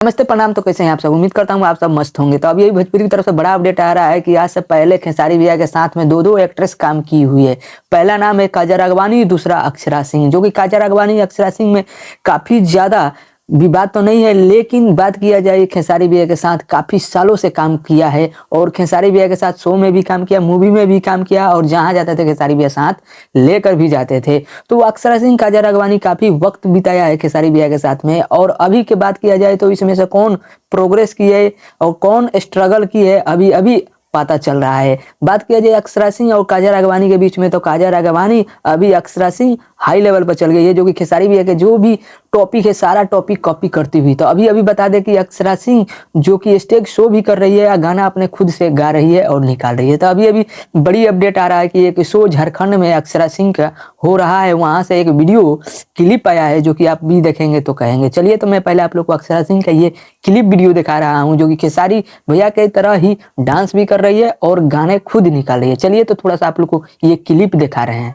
नमस्ते प्रणाम। तो कैसे हैं आप सब? उम्मीद करता हूँ आप सब मस्त होंगे। तो अभी भोजपुरी की तरफ से बड़ा अपडेट आ रहा है कि आज से पहले खेसारी भैया के साथ में दो एक्ट्रेस काम की हुई है। पहला नाम है काजल राघवानी, दूसरा अक्षरा सिंह। जो कि काजल राघवानी अक्षरा सिंह में काफी ज्यादा विवाद तो नहीं है, लेकिन बात किया जाए खेसारी भैया के साथ काफी सालों से काम किया है और खेसारी भैया के साथ शो में भी काम किया, मूवी में भी काम किया और जहां जाते थे खेसारी भैया साथ लेकर भी जाते थे। तो अक्षरा सिंह काजल राघवानी काफी वक्त बिताया है खेसारी भैया के साथ में। और अभी की बात किया जाए तो इसमें से कौन प्रोग्रेस की है और कौन स्ट्रगल की है, अभी अभी पता चल रहा है। बात किया जाए अक्षरा सिंह और काजल राघवानी के बीच में, तो काजल राघवानी अभी अक्षरा सिंह हाई लेवल पर चल गई है। जो कि खेसारी भैया के जो भी टॉपिक है सारा टॉपिक कॉपी करती हुई। तो अभी अभी बता दें कि अक्षरा सिंह जो कि स्टेज शो भी कर रही है या गाना अपने खुद से गा रही है और निकाल रही है। तो अभी अभी बड़ी अपडेट आ रहा है कि एक शो झारखंड में अक्षरा सिंह का हो रहा है, वहां से एक वीडियो क्लिप आया है जो कि आप भी देखेंगे तो कहेंगे। चलिए, तो मैं पहले आप लोग को अक्षरा सिंह का ये क्लिप वीडियो दिखा रहा हूँ, जो कि खेसारी भैया के तरह ही डांस भी कर रही है और गाने खुद निकाल रही है। चलिए, तो थोड़ा सा आप लोग को ये क्लिप दिखा रहे हैं।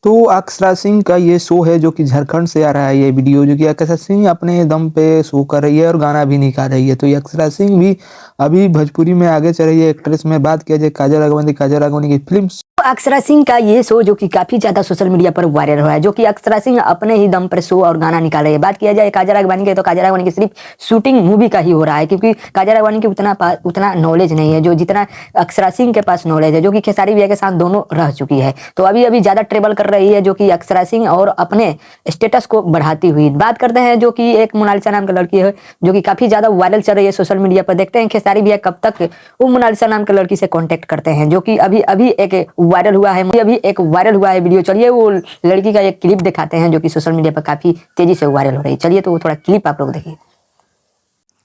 तो अक्षरा सिंह का ये शो है जो कि झारखंड से आ रहा है। ये वीडियो जो कि अक्षरा सिंह अपने दम पे शो कर रही है और गाना भी निकाल रही है। तो ये अक्षरा सिंह भी अभी भोजपुरी में आगे चल रही है। एक्ट्रेस में बात किया जाए काजल राघवानी की फिल्म अक्षरा सिंह का ये शो जो कि काफी ज्यादा सोशल मीडिया पर वायरल हुआ है, जो कि अक्षरा सिंह अपने ही दम पर शो और गाना निकाल रही है। बात किया जाए काजल राघवानी के, तो काजल राघवानी की सिर्फ शूटिंग मूवी का ही हो रहा है, क्योंकि काजल राघवानी के उतना नॉलेज नहीं है जो जितना अक्षरा सिंह के पास नॉलेज है, जो कि खेसारी भैया के साथ दोनों रह चुकी है। तो अभी अभी ज्यादा ट्रेवल कर रही है जो कि अक्षरा सिंह, और अपने स्टेटस को बढ़ाती हुई। बात करते हैं जो कि एक मोनालिसा नाम की लड़की है जो कि काफी ज्यादा वायरल चल रही है सोशल मीडिया पर। देखते हैं खेसारी भैया कब तक वो मोनालिसा नाम की लड़की से कॉन्टेक्ट करते हैं, जो कि अभी अभी एक वायरल हुआ है वीडियो। चलिए, वो लड़की का एक क्लिप दिखाते हैं जो कि सोशल मीडिया पर काफी तेजी से वायरल हो रही है। चलिए, तो वो थोड़ा क्लिप आप लोग देखिए।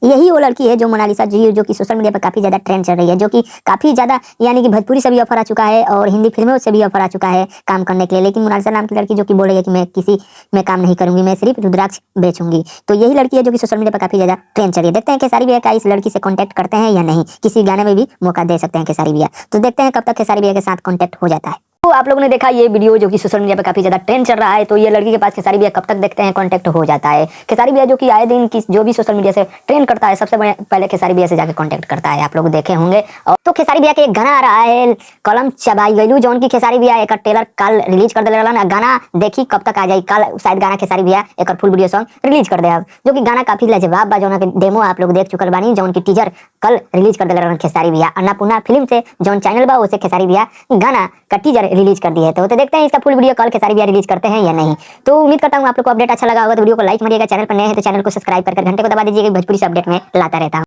यही वो लड़की है जो मोनालिसा जी, जो कि सोशल मीडिया पर काफी ज्यादा ट्रेंड चल रही है, जो कि काफी ज्यादा यानी कि भोजपुरी से भी ऑफर आ चुका है और हिंदी फिल्मों से भी ऑफर आ चुका है काम करने के लिए। लेकिन मोनालिसा नाम की लड़की जो कि बोल रही है कि मैं किसी में काम नहीं करूंगी, मैं सिर्फ रुद्राक्ष बेचूंगी। तो यही लड़की है जो कि सोशल मीडिया पर काफी ज्यादा ट्रेंड चल रही है। देखते हैं खेसारी भैया का इस लड़की से कॉन्टेक्ट करते हैं या नहीं, किसी गाने में भी मौका दे सकते हैं खेसारी भैया। तो देखते हैं कब तक खेसारी भैया के साथ कॉन्टेक्ट हो जाता है। तो आप लोगों ने देखा ये वीडियो जो कि सोशल मीडिया पे काफी ज्यादा ट्रेंड चल रहा है। तो ये लड़की के पास खेसारी भैया कब तक देखते हैं कांटेक्ट हो जाता है। खेसारी भैया जो कि आए दिन की जो भी सोशल मीडिया से ट्रेंड करता है, सबसे पहले खेसारी भैया से जाके कांटेक्ट करता है, आप लोग देखे होंगे। और तो खेसारी भैया के एक गाना आ रहा है कलम चबाई गईलू, जौन की खेसारी भैया एक ट्रेलर कल रिलीज कर दे ना। गाना देखी कब तक आ जाए, कल शायद गाना खेसारी भैया एक फुल वीडियो सॉन्ग रिलीज कर दे, जो कि गाना काफी लाजवाब बा। जौन के डेमो आप लोग देख चुकल बानी, जौन की टीजर कल रिलीज कर दे खेसारी भैया। अन्नपूर्णा फिल्म से जौन चैनल बा उसे खेसारी भैया गाना का टीजर रिलीज कर दिए। तो देखते हैं इसका फुल वीडियो कल खेसारी भैया रिलीज करते हैं या नहीं। तो उम्मीद करता हूं आप लोग को अपडेट अच्छा लगा होगा। तो वीडियो को लाइक मारिएगा, चैनल पर नए हैं तो चैनल को सब्सक्राइब कर घंटे को दबा दीजिएगा। भोजपुरी से अपडेट में लाता रहता हूं।